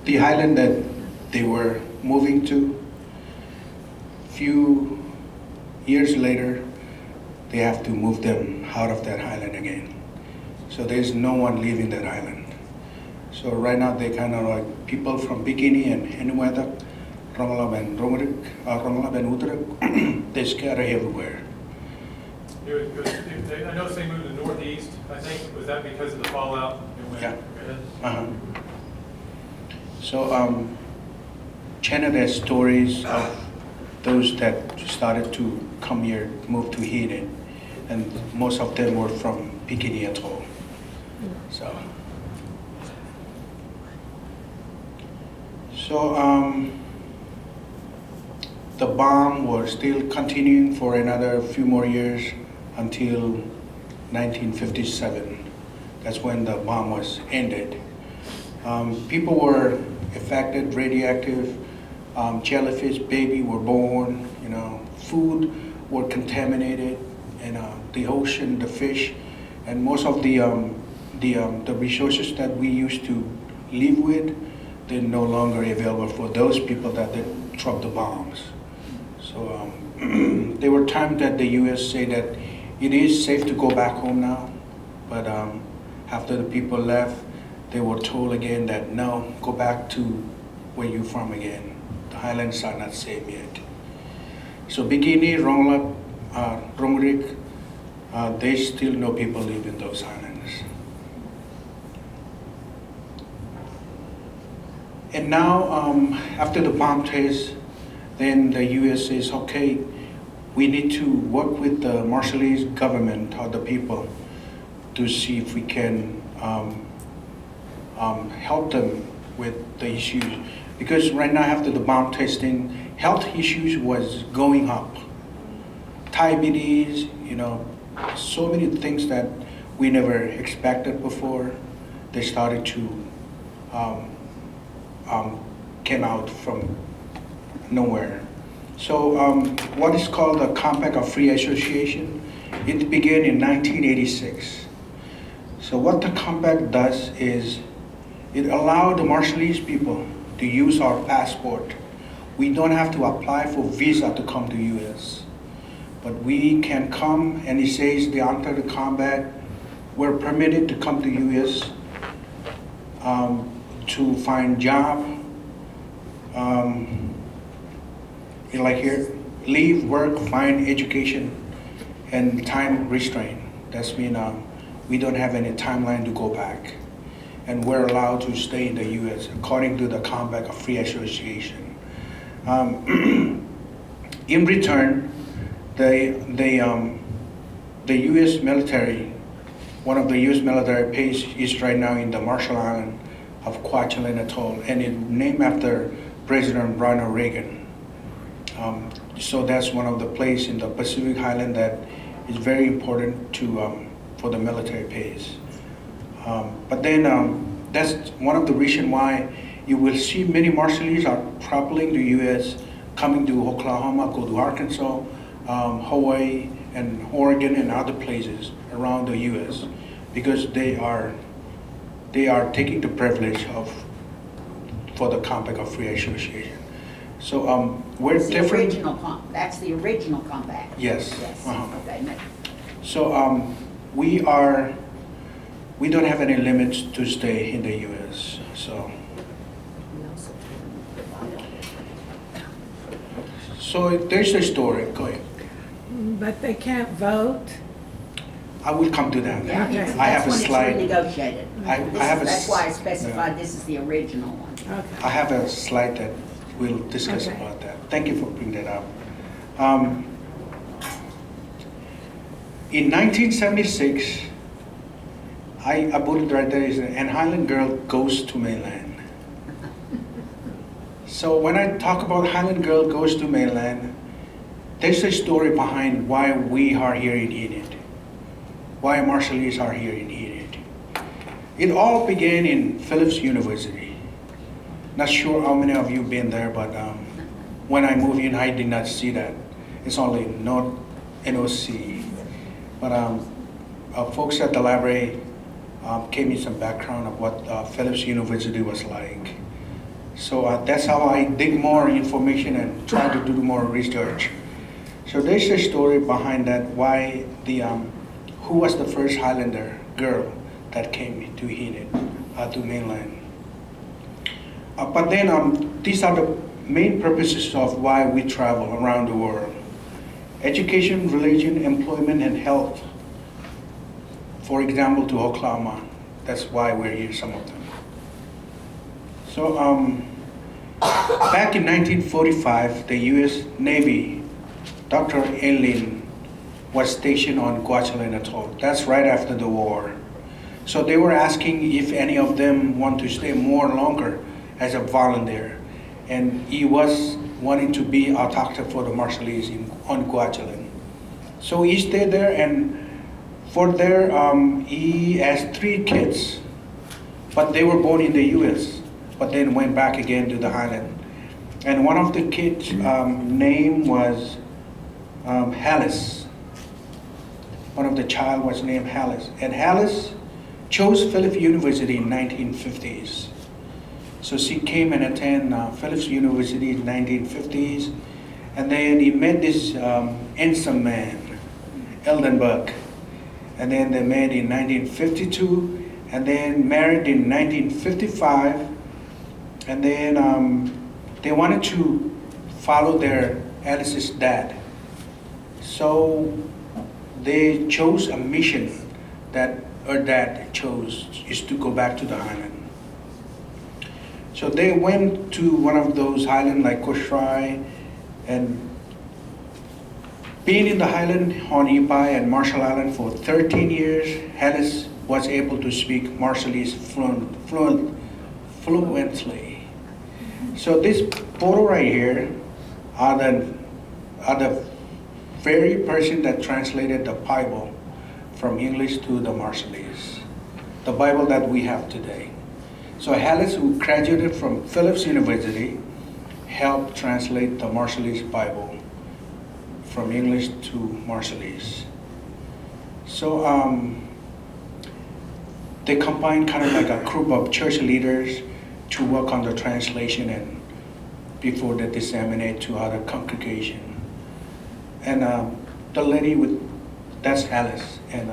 The island that they were moving to, few years later, they have to move them out of that island again. So there's no one leaving that island. So right now they kind of like people from Bikini and Enuwetak, Rongelap and Rongerik, Rongelap and Uterik, they scatter everywhere. I noticed they moved to the northeast. I think, was that because of the fallout? Yeah. So China, there's stories of those that started to come here, move to Hinen, and most of them were from Bikini Atoll. So the bomb was still continuing for another few more years until 1957. That's when the bomb was ended. People were affected, radioactive, jellyfish baby were born, food were contaminated, and the ocean, the fish, and most of the resources that we used to live with, they're no longer available for those people that they dropped the bombs. So there were times that the U.S. say that it is safe to go back home now, but after the people left, they were told again that no, go back to where you're from again. The highlands are not safe yet. So Bikini, Rongelap, Rongerik, there's still no people live in those islands. And now, after the bomb test, then the U.S. says, okay, we need to work with the Marshallese government or the people to see if we can help them with the issues. Because right now, after the bomb testing, health issues was going up. Diabetes, so many things that we never expected before, they started to came out from nowhere. So what is called the Compact of Free Association, it began in 1986. So what the compact does is it allowed the Marshallese people to use our passport. We don't have to apply for visa to come to US. But we can come, and it says under the compact, we're permitted to come to US to find job, like here, leave, work, find education, and time restraint. That's mean we don't have any timeline to go back. And we're allowed to stay in the US according to the Compact of Free Association. In return, the US military, one of the US military base is right now in the Marshall Island of Kwajalein Atoll, and it's named after President Ronald Reagan. So that's one of the places in the Pacific Island that is very important for the military base. But then that's one of the reasons why you will see many Marshallese are traveling to US, coming to Oklahoma, go to Arkansas, Hawaii, and Oregon, and other places around the US, because they are taking the privilege for the Compact of Free Association. So we're That's different. That's the original compact. Yes. Yes. Uh-huh. Okay. So we don't have any limits to stay in the US. So there's a story. Go ahead. But they can't vote? I will come to that. Yeah, Okay. that's I have a when slide. it's renegotiated. That's why I yeah. specified this is the original one. Okay. I have a slide that we'll discuss Okay. about that. Thank you for bringing that up. In 1976, I put it right there, an Highland girl goes to mainland. So when I talk about Highland girl goes to mainland, there's a story behind why we are here in Enid, why Marshallese are here in Enid. It all began in Phillips University. Not sure how many of you been there, but when I moved in, I did not see that. It's only not NOC. But folks at the library gave me some background of what Phillips University was like. So that's how I dig more information and try to do more research. So there's a story behind that, why who was the first Highlander girl that came to Enid, to mainland. But then these are the main purposes of why we travel around the world. Education, religion, employment, and health. For example, to Oklahoma. That's why we're here, some of them. So back in 1945, the U.S. Navy, Dr. Allen was stationed on Kwajalein Atoll. That's right after the war. So they were asking if any of them want to stay more longer as a volunteer. And he was wanting to be a doctor for the Marshallese on Kwajalein. So he stayed there, and for there, he has 3 kids, but they were born in the U.S., but then went back again to the Highland. And one of the kids' name was Hallis. One of the child was named Hallis. And Hallis chose Phillips University in 1950s. So she came and attended Phillips University in 1950s. And then he met this handsome man, Eldenburg. And then they met in 1952, and then married in 1955. And then they wanted to follow their Alice's dad. So they chose a mission that her dad chose, is to go back to the Highland. So they went to one of those Highland like Koshrai, and being in the Highland on Ipai and Marshall Island for 13 years, Hallis was able to speak Marshallese fluently. So this photo right here are the very person that translated the Bible from English to the Marshallese, the Bible that we have today. So Hallis, who graduated from Phillips University, helped translate the Marshallese Bible from English to Marshallese. So they combined kind of like a group of church leaders to work on the translation and before they disseminate to other congregation. And the lady with, that's Alice, and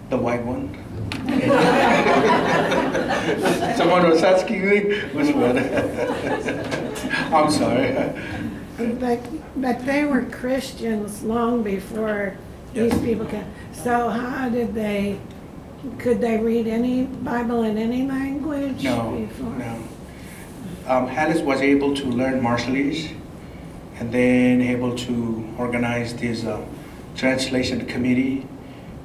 the white one. Someone was asking me, which one? I'm sorry. But they were Christians long before Yes. these people came. So how did they, could they read any Bible in any language No, before? no. Hallis was able to learn Marshallese and then able to organize this translation committee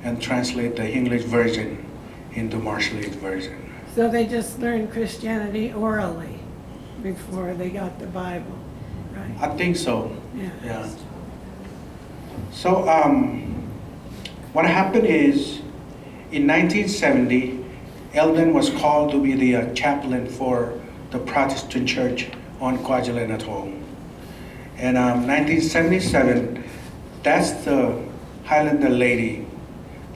and translate the English version into Marshallese version. So they just learned Christianity orally before they got the Bible, right? I think so, Yeah. yeah. So what happened is, in 1970, Eldon was called to be the chaplain for the Protestant church on Kwajalein Atoll. And 1977, that's the Highlander lady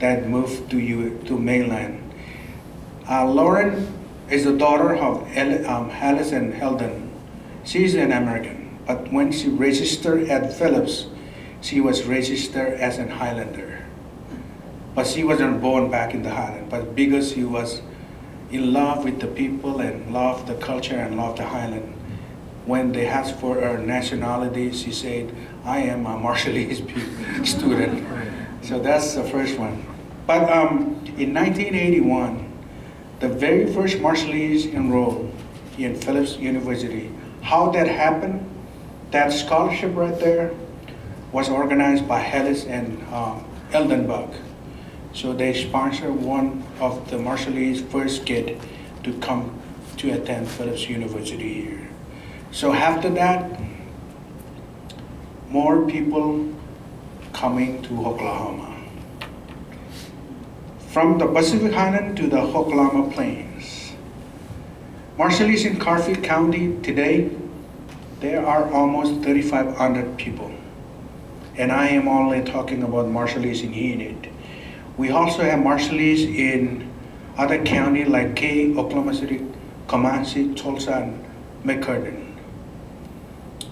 that moved to mainland. Lauren is the daughter of Hallis and Heldon. She's an American, but when she registered at Phillips, she was registered as an Highlander. But she wasn't born back in the Highland, but because she was in love with the people and loved the culture and loved the Highland, when they asked for her nationality, she said, I am a Marshallese student. So that's the first one. But in 1981, the very first Marshallese enrolled in Phillips University. How that happened, that scholarship right there was organized by Hallis and Eldenburg. So they sponsored one of the Marshallese first kid to come to attend Phillips University here. So after that, more people coming to Oklahoma. From the Pacific Highland to the Oklahoma Plains. Marshallese in Garfield County today, there are almost 3,500 people. And I am only talking about Marshallese in Enid. We also have Marshallese in other counties like Kay, Oklahoma City, Comanche, Tulsa, and McCurtain.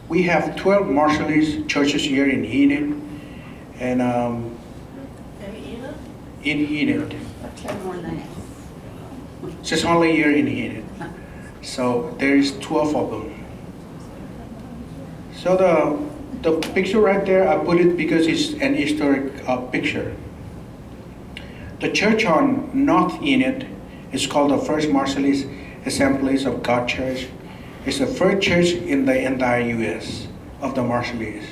We have 12 Marshallese churches here in Enid, and in Enid. Ten more than that. Just only here in Enid. So there is 12 of them. So the picture right there, I put it because it's an historic picture. The church on North Enid is called the First Marshallese Assemblies of God Church. It's the first church in the entire U.S. of the Marshallese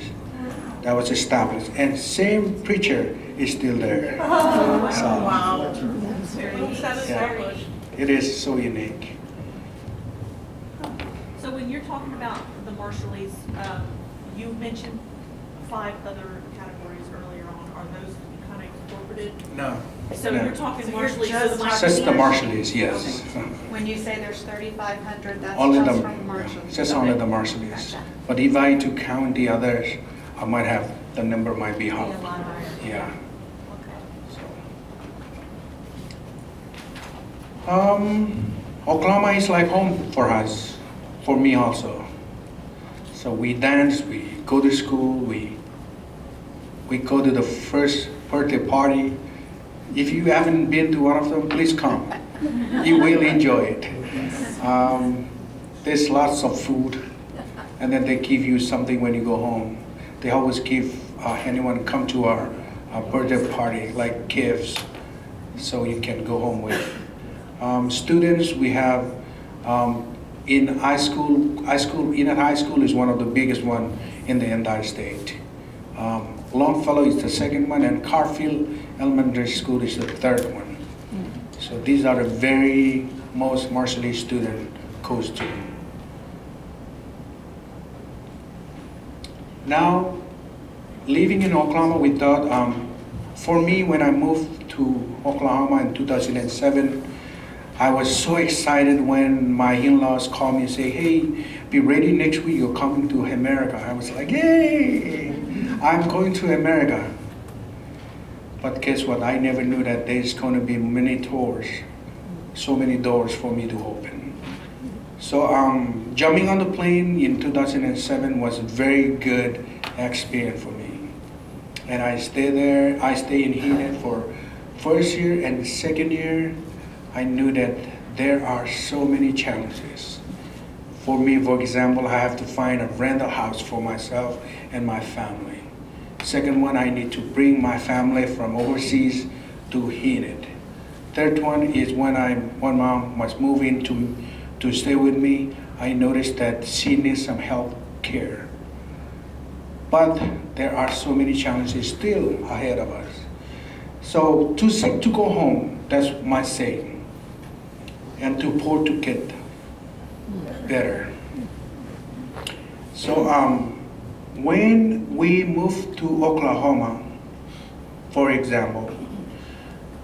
that was established, and same preacher is still there. Wow. Yeah, it is so unique. So when you're talking about the Marshallese, you mentioned 5 other categories earlier on. Are those kind of incorporated? No. So No. you're talking So you're Marshallese, just so the Just the Marshallese. Marshallese, yes. When you say there's 3,500, that's Only just the, from Marshall? just only the Marshallese. Gotcha. But if I to count the others, I might have, the number might be Be a high. lot higher. Yeah. Okay. Oklahoma is like home for us, for me also. So we dance, we go to school, we go to the first birthday party. If you haven't been to one of them, please come. You will enjoy it. There's lots of food, and then they give you something when you go home. They always give anyone come to our birthday party like gifts, so you can go home with. Students, we have in high school, Enid High School is one of the biggest one in the entire state. Longfellow is the second one, and Carfield Elementary School is the third one. So these are the very most Marshallese student goes to. Now, living in Oklahoma, we thought, for me, when I moved to Oklahoma in 2007, I was so excited when my in-laws called me and say, hey, be ready next week, you're coming to America. I was like, yay, I'm going to America. But guess what, I never knew that there's going to be many doors, so many doors for me to open. So jumping on the plane in 2007 was a very good experience for me. And I stayed there, I stayed in Enid for first year and second year. I knew that there are so many challenges. For me, for example, I have to find a rental house for myself and my family. Second one, I need to bring my family from overseas to Enid. Third one is when mom was moving to stay with me, I noticed that she needs some health care. But there are so many challenges still ahead of us. So too sick to go home, that's my saying. And too poor to get better. So when we moved to Oklahoma, for example,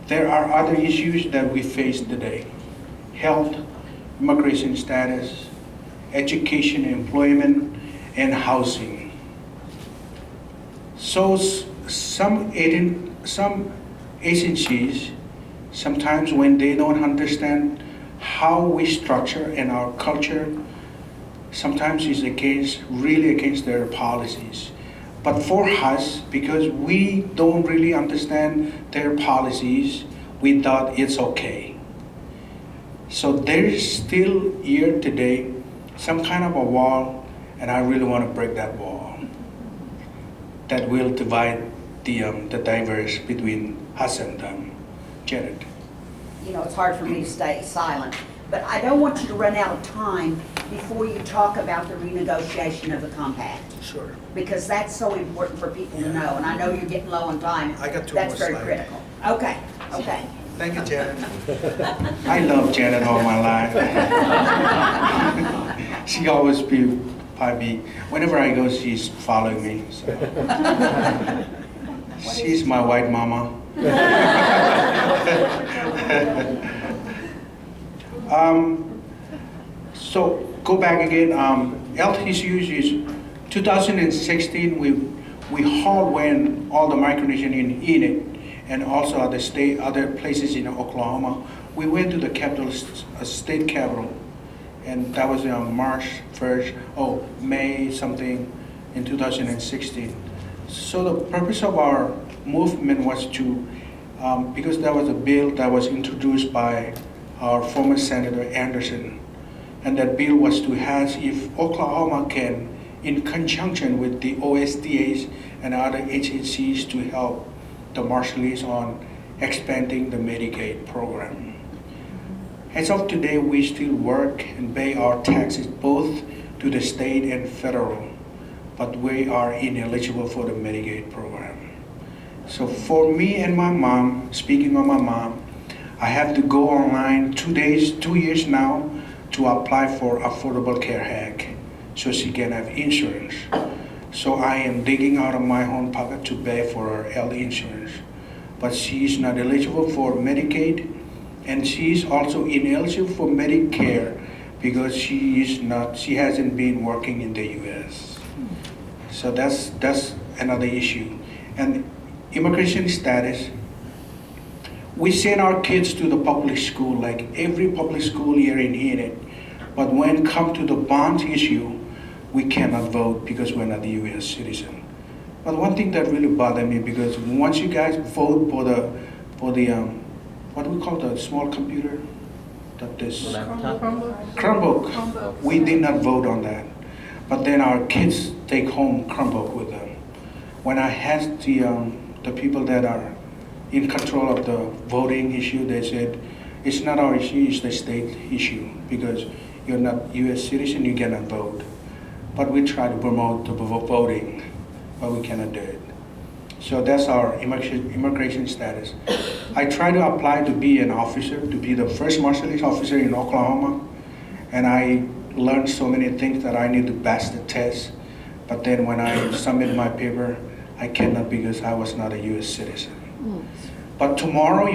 there are other issues that we face today. Health, immigration status, education, employment, and housing. So some agencies, sometimes when they don't understand how we structure and our culture, sometimes it's really against their policies. But for us, because we don't really understand their policies, we thought it's okay. So there is still here today some kind of a wall, and I really want to break that wall that will divide the diverse between us and them. Janet. You know, it's hard for me to stay silent, but I don't want you to run out of time before you talk about the renegotiation of the compact, Sure. because that's so important for people to know, and I know you're getting low on time. I got two That's more very slides. critical. Okay, okay. Thank you, Janet. I love Janet all my life. She always be by me. Whenever I go, she's following me. So. She's my white mama. So go back again. Health issues is 2016. We hauled when all the Micronesian in Enid and also other places in Oklahoma. We went to the capital, state capital, And that was on March 1st, May something in 2016. So the purpose of our movement was to, because there was a bill that was introduced by our former Senator Anderson, and that bill was to ask if Oklahoma can, in conjunction with the OSDAs and other agencies, to help the Marshallese on expanding the Medicaid program. As of today, we still work and pay our taxes both to the state and federal, but we are ineligible for the Medicaid program. So for me and my mom, speaking of my mom, I have to go online 2 years now to apply for Affordable Care Act so she can have insurance. So I am digging out of my own pocket to pay for her health insurance. But she is not eligible for Medicaid, and she is also ineligible for Medicare because she hasn't been working in the U.S. So that's another issue. And immigration status, we send our kids to the public school, like every public school here in Enid. But when it comes to the bond issue, we cannot vote because we're not a U.S. citizen. But one thing that really bothered me, because once you guys vote for the what do we call the small computer? Chromebook. We did not vote on that. But then our kids take home Chromebook with them. When I asked the people that are in control of the voting issue, they said, it's not our issue, it's the state issue, because you're not U.S. citizen, you cannot vote. But we try to promote the voting, but we cannot do it. So that's our immigration status. I try to apply to be an officer, to be the first Marshallese officer in Oklahoma, and I learned so many things that I need to pass the test. But then when I submit my paper, I cannot because I was not a U.S. citizen. But tomorrow,